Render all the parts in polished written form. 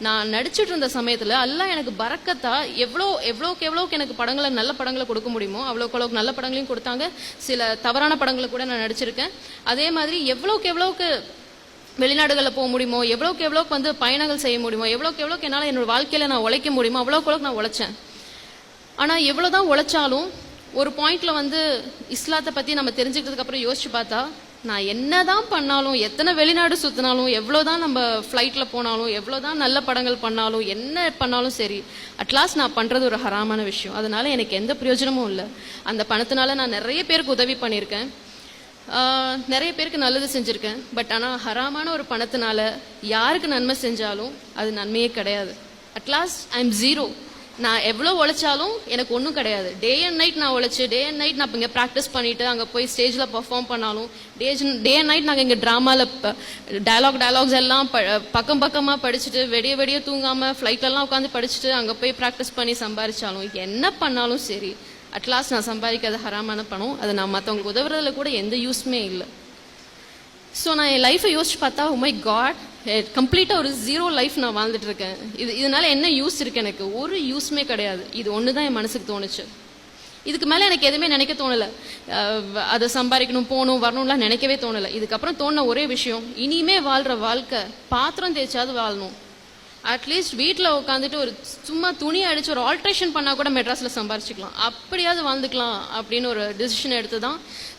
நான் நடிச்சிட்டு இருந்த சமயத்தில் எல்லாம் எனக்கு பறக்கத்தா எவ்வளோக்கு எனக்கு படங்களை நல்ல படங்களை கொடுக்க முடியுமோ அவ்வளோக்கு நல்ல படங்களையும் கொடுத்தாங்க. சில தவறான படங்களை கூட நான் நடிச்சிருக்கேன். அதே மாதிரி எவ்வளோக்கு வெளிநாடுகளில் போக முடியுமோ எவ்வளோக்கு வந்து பயணங்கள் செய்ய முடியுமோ எவ்வளோக்கு என்னால் என்னோட வாழ்க்கையில் நான் உழைக்க முடியுமோ அவ்வளோக்கு நான் உழைச்சேன். ஆனால் எவ்வளோதான் உழைச்சாலும் ஒரு பாயிண்ட்ல வந்து இஸ்லாத்தை பற்றி நம்ம தெரிஞ்சுக்கிறதுக்கு அப்புறம் யோசிச்சு பார்த்தா நான் என்னதான் பண்ணாலும் எத்தனை வெளிநாடு சுற்றினாலும் எவ்வளோதான் நம்ம ஃப்ளைட்டில் போனாலும் எவ்வளோதான் நல்ல படங்கள் பண்ணாலும் என்ன பண்ணாலும் சரி அட்லாஸ்ட் நான் பண்ணுறது ஒரு ஹராமான விஷயம். அதனால எனக்கு எந்த பிரயோஜனமும் இல்லை. அந்த பணத்தினால நான் நிறைய பேருக்கு உதவி பண்ணியிருக்கேன், நிறைய பேருக்கு நல்லது செஞ்சுருக்கேன். பட் ஆனால் ஹராமான ஒரு பணத்தினால யாருக்கு நன்மை செஞ்சாலும் அது நன்மையே கிடையாது. At last I am zero. நான் எவ்வளோ உழைச்சாலும் எனக்கு ஒன்றும் கிடையாது. டே அண்ட் நைட் நான் உழைச்சி டே அண்ட் நைட் நான் இங்கே ப்ராக்டிஸ் பண்ணிவிட்டு அங்கே போய் ஸ்டேஜில் பர்ஃபார்ம் பண்ணாலும் டே அண்ட் நைட் நாங்கள் இங்கே ட்ராமாவில் டயலாக்ஸ் எல்லாம் பக்கமாக படிச்சுட்டு வெடிய தூங்காமல் ஃப்ளைட்லலாம் உட்காந்து படிச்சுட்டு அங்கே போய் ப்ராக்டிஸ் பண்ணி சம்பாதிச்சாலும் என்ன பண்ணாலும் சரி அட்லாஸ்ட் நான் சம்பாதிக்காத ஹராமான பணம். அது நான் மற்றவங்களுக்கு உதவுறதுல கூட எந்த யூஸ்மே இல்லை. ஸோ நான் என் லைஃப்பை யோசிச்சு பார்த்தா மை காட் கம்ப்ளீட்டாக ஒரு ஜீரோ லைஃப் நான் வாழ்ந்துட்டு இருக்கேன். இதனால என்ன யூஸ் இருக்கு? எனக்கு ஒரு யூஸ்மே கிடையாது. இது ஒன்று தான் என் மனசுக்கு தோணுச்சு. இதுக்கு மேலே எனக்கு எதுவுமே நினைக்க தோணலை. அதை சம்பாதிக்கணும் போகணும் வரணும்லாம் நினைக்கவே தோணலை. இதுக்கப்புறம் தோணுன ஒரே விஷயம், இனிமே வாழ்கிற வாழ்க்கை பாத்திரம் தேய்ச்சாவது வாழணும். அட்லீஸ்ட் வீட்டில் உட்காந்துட்டு ஒரு சும்மா துணி அடிச்சு ஒரு ஆல்ட்ரேஷன் பண்ணால் கூட மெட்ராஸில் சம்பாரிச்சிக்கலாம், அப்படியாவது வாழ்ந்துக்கலாம் அப்படின்னு ஒரு டிசிஷன் எடுத்து தான்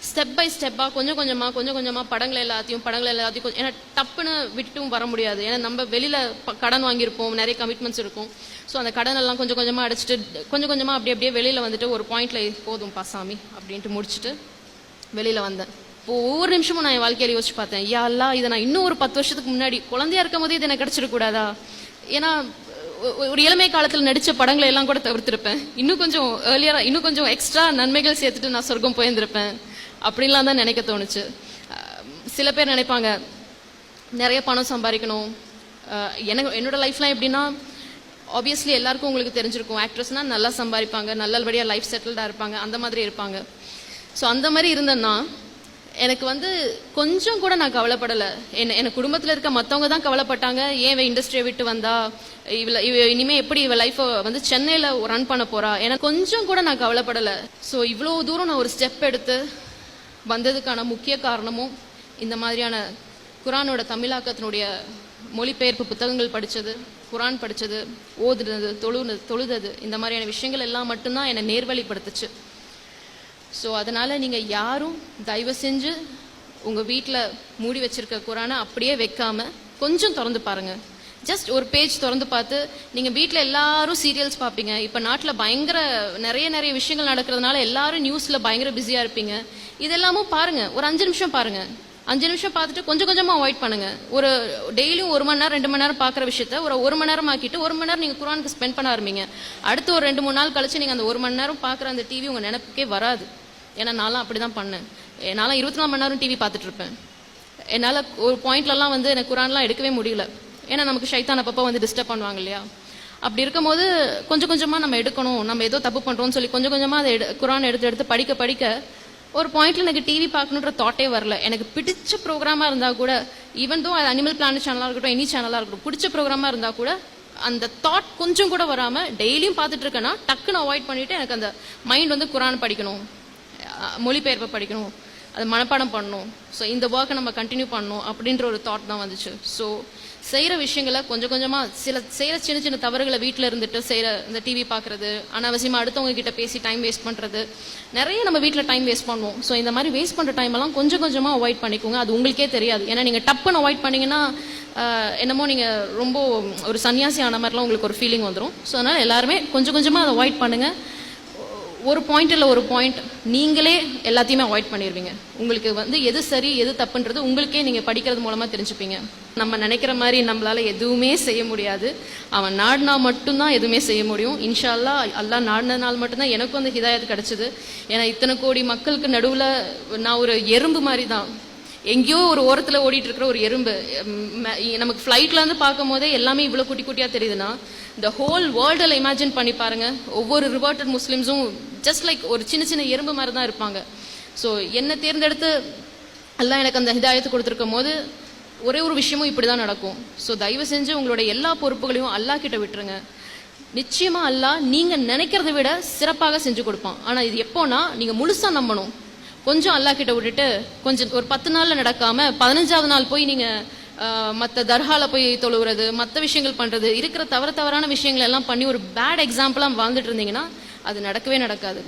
ஸ்டெப் பை ஸ்டெப்பாக கொஞ்சம் கொஞ்சமாக படங்களை எல்லாத்தையும் ஏன்னா டப்புன்னு விட்டுட்டும் வர முடியாது. ஏன்னா நம்ம வெளியில் கடன் வாங்கியிருப்போம், நிறைய கமிட்மெண்ட்ஸ் இருக்கும். ஸோ அந்த கடன் எல்லாம் கொஞ்சம் கொஞ்சமாக அடிச்சுட்டு கொஞ்சம் கொஞ்சமாக அப்படியே வெளியில் வந்துட்டு ஒரு பாயிண்ட்ல போதும் பாசாமி அப்படின்ட்டு முடிச்சுட்டு வெளியில் வந்தேன். இப்போ ஒவ்வொரு நிமிஷமும் நான் என் வாழ்க்கையில் யோசிச்சு பார்த்தேன், யா அல்லா இதை நான் இன்னும் ஒரு 10 வருஷத்துக்கு முன்னாடி குழந்தையா இருக்கும் போதே இது எனக்கு கிடைச்சிடக்கூடாதா? ஏன்னா ஒரு இளமை காலத்தில் நடித்த படங்களை எல்லாம் கூட தவிர்த்திருப்பேன். இன்னும் கொஞ்சம் ஏர்லியராக இன்னும் கொஞ்சம் எக்ஸ்ட்ரா நன்மைகள் சேர்த்துட்டு நான் சொர்க்கம் போயிருந்திருப்பேன் அப்படின்லாம் தான் நினைக்க தோணுச்சு. சில பேர் நினைப்பாங்க நிறைய பணம் சம்பாதிக்கணும். என்னோட லைஃப்லாம் எப்படின்னா ஆப்வியஸ்லி எல்லாருக்கும் உங்களுக்கு தெரிஞ்சிருக்கும், ஆக்ட்ரஸ்னால் நல்லா சம்பாதிப்பாங்க, நல்லபடியாக லைஃப் செட்டில்டாக இருப்பாங்க, அந்த மாதிரி இருப்பாங்க. ஸோ அந்த மாதிரி இருந்தேன்னா எனக்கு வந்து கொஞ்சம் கூட நான் கவலைப்படலை. என் குடும்பத்தில் இருக்க மற்றவங்க தான் கவலைப்பட்டாங்க, ஏன் இண்டஸ்ட்ரியை விட்டு வந்தா இனிமேல் எப்படி லைஃப்பை வந்து சென்னையில் ரன் பண்ண போறா. எனக்கு கொஞ்சம் கூட நான் கவலைப்படலை. ஸோ இவ்வளோ தூரம் நான் ஒரு ஸ்டெப் எடுத்து வந்ததுக்கான முக்கிய காரணமும் இந்த மாதிரியான குரானோட தமிழாக்கத்தினுடைய மொழிபெயர்ப்பு புத்தகங்கள் படித்தது, குரான் படித்தது, ஓதுறது, தொழுது இந்த மாதிரியான விஷயங்கள் எல்லாம் மட்டும்தான் என்னை நேர்வழிப்படுத்துச்சு. ஸோ அதனால் நீங்கள் யாரும் தயவு செஞ்சு உங்கள் வீட்டில் மூடி வச்சுருக்க குரானை அப்படியே வைக்காமல் கொஞ்சம் திறந்து பாருங்கள். ஜஸ்ட் ஒரு பேஜ் திறந்து பார்த்து நீங்கள் வீட்டில் எல்லாரும் சீரியல்ஸ் பார்ப்பீங்க. இப்போ நாட்டில் பயங்கர நிறைய விஷயங்கள் நடக்கிறதுனால எல்லாரும் நியூஸில் பயங்கர பிஸியாக இருப்பீங்க. இதெல்லாமும் பாருங்கள், ஒரு 5 நிமிஷம் பாருங்கள். 5 நிமிஷம் பார்த்துட்டு கொஞ்சம் கொஞ்சமாக அவாய்ட் பண்ணுங்கள். ஒரு டெய்லியும் 1 மணி நேரம் 2 மணி நேரம் பார்க்குற விஷயத்த ஒரு 1 மணி நேரம் ஆக்கிட்டு 1 மணி நேரம் நீங்கள் குரானுக்கு ஸ்பெண்ட் பண்ண ஆரம்பிங்க. அடுத்து ஒரு 2-3 நாள் கழிச்சு நீங்கள் அந்த 1 மணி நேரம் பார்க்குற அந்த டிவி உங்கள் நினைப்புக்கே வராது. ஏன்னா நான்லாம் அப்படி தான் பண்ணேன். என்னால் 24 மணி நேரம் டிவி பார்த்துட்டு இருப்பேன். என்னால் ஒரு பாயிண்ட்லலாம் வந்து எனக்கு குரான்லாம் எடுக்கவே முடியல. ஏன்னா நமக்கு ஷைத்தான் அப்பப்போ வந்து டிஸ்டர்ப் பண்ணுவாங்க இல்லையா? அப்படி இருக்கும்போது கொஞ்சம் கொஞ்சமாக நம்ம எடுக்கணும், நம்ம ஏதோ தப்பு பண்ணுறோம்னு சொல்லி கொஞ்சம் கொஞ்சமாக அதை குரான் எடுத்து படிக்க ஒரு பாயிண்ட்ல எனக்கு டிவி பார்க்கணுன்ற தாட்டே வரல. எனக்கு பிடிச்ச ப்ரோக்ராமாக இருந்தால் கூட, ஈவன் தோ அது அனிமல் பிளானட் சேனலாக இருக்கட்டும், எனி சேனலாக இருக்கட்டும், பிடிச்ச ப்ரோக்ராமாக இருந்தால் கூட அந்த தாட் கொஞ்சம் கூட வராமல் டெய்லியும் பார்த்துட்டு இருக்கேன்னா டக்குன்னு அவாய்ட் பண்ணிவிட்டு எனக்கு அந்த மைண்ட் வந்து குரான் படிக்கணும், மொழிபெயர்ப்பை படிக்கணும், அது மனப்பாடம் பண்ணணும், ஸோ இந்த ஒர்க்கை நம்ம கண்டினியூ பண்ணணும் அப்படின்ற ஒரு தாட் தான் வந்துச்சு. ஸோ செய்கிற விஷயங்களை கொஞ்சம் கொஞ்சமாக செய்கிற சின்ன தவறுகளை வீட்டில் இருந்துட்டு செய்கிற இந்த டிவி பார்க்குறது, அனாவசியமாக அடுத்தவங்க கிட்ட பேசி டைம் வேஸ்ட் பண்ணுறது, நிறைய நம்ம வீட்டில் டைம் வேஸ்ட் பண்ணுவோம். ஸோ இந்த மாதிரி வேஸ்ட் பண்ணுற டைமெல்லாம் கொஞ்சம் கொஞ்சமாக அவாய்ட் பண்ணிக்கோங்க. அது உங்களுக்கே தெரியாது. ஏன்னா நீங்கள் டப்புன்னு அவாய்ட் பண்ணிங்கன்னா என்னமோ நீங்கள் ரொம்ப ஒரு சன்னியாசி ஆன மாதிரிலாம் உங்களுக்கு ஒரு ஃபீலிங் வந்துடும். ஸோ அதனால் எல்லாருமே கொஞ்சம் கொஞ்சமாக அதை அவாய்ட் பண்ணுங்கள். ஒரு பாயிண்ட் இல்லை ஒரு பாயிண்ட் நீங்களே எல்லாத்தையுமே அவாய்ட் பண்ணிடுவீங்க. உங்களுக்கு வந்து எது சரி எது தப்புன்றது உங்களுக்கே நீங்கள் படிக்கிறது மூலமாக தெரிஞ்சுப்பீங்க. நம்ம நினைக்கிற மாதிரி நம்மளால எதுவுமே செய்ய முடியாது. அவன் நாடினா மட்டும்தான் எதுவுமே செய்ய முடியும். இன்ஷா அல்லாஹ் அல்லாஹ் நாடினால் மட்டும்தான் எனக்கும் அந்த ஹிதாயத் கிடச்சிது. ஏன்னா இத்தனை கோடி மக்களுக்கு நடுவில் நான் ஒரு எறும்பு மாதிரி தான், எங்கேயோ ஒரு ஓரத்தில் ஓடிட்டு இருக்கிற ஒரு எறும்பு. நமக்கு ஃப்ளைட்லேருந்து பார்க்கும் போதே எல்லாமே இவ்வளோ குட்டி குட்டியாக தெரியுதுன்னா இந்த ஹோல் வேர்ல்டில் இமேஜின் பண்ணி பாருங்கள். ஒவ்வொரு ரிவர்ட்டட் முஸ்லீம்ஸும் ஜஸ்ட் லைக் ஒரு சின்ன எறும்பு மாதிரி தான் இருப்பாங்க. ஸோ என்னை தேர்ந்தெடுத்து எல்லாம் எனக்கு அந்த ஹிதாயத்து கொடுத்துருக்கும் போது ஒரே ஒரு விஷயமும் இப்படி தான் நடக்கும். ஸோ தயவு செஞ்சு உங்களோட எல்லா பொறுப்புகளையும் அல்லாஹ் கிட்ட விட்டுருங்க. நிச்சயமா அல்லாஹ் நீங்க நினைக்கிறத விட சிறப்பாக செஞ்சு கொடுப்பான். ஆனா இது எப்போனா நீங்க முழுசா நம்பணும். கொஞ்சம் அல்லாஹ் கிட்ட விட்டுட்டு கொஞ்சம் ஒரு 10 நாள்ல நடக்காம 15வது நாள் போய் நீங்க மற்ற தர்கால போய் தொழுவுறது, மற்ற விஷயங்கள் பண்றது, இருக்கிற தவறான விஷயங்கள் எல்லாம் பண்ணி ஒரு பேட் எக்ஸாம்பிளா வாழ்ந்துட்டு இருந்தீங்கன்னா அது நடக்கவே நடக்காது.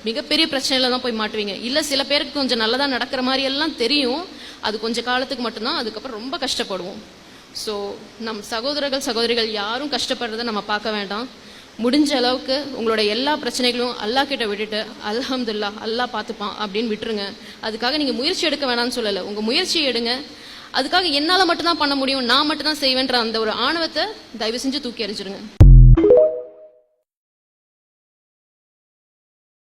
மிகப்பெரிய பிரச்சனையில தான் போய் மாட்டுவீங்க. இல்ல சில பேருக்கு கொஞ்சம் நல்லதா நடக்கிற மாதிரி எல்லாம் தெரியும், அது கொஞ்சம் காலத்துக்கு மட்டும்தான், அதுக்கப்புறம் ரொம்ப கஷ்டப்படுவோம். ஸோ நம் சகோதரிகள் யாரும் கஷ்டப்படுறத நம்ம பார்க்க வேண்டாம். முடிஞ்ச அளவுக்கு உங்களோட எல்லா பிரச்சனைகளும் அல்லாஹ் கிட்ட விட்டுட்டு அல்ஹம்துலில்லாஹ் அல்லாஹ் பார்த்துப்பான் அப்படின்னு விட்டுருங்க. அதுக்காக நீங்க முயற்சி எடுக்க வேணாம்னு சொல்லலை, உங்க முயற்சியை எடுங்க. அதுக்காக என்னால மட்டும்தான் பண்ண முடியும், நான் மட்டும்தான் செய்வேன்ற அந்த ஒரு ஆணவத்தை தயவு செஞ்சு தூக்கி எறிஞ்சிருங்க.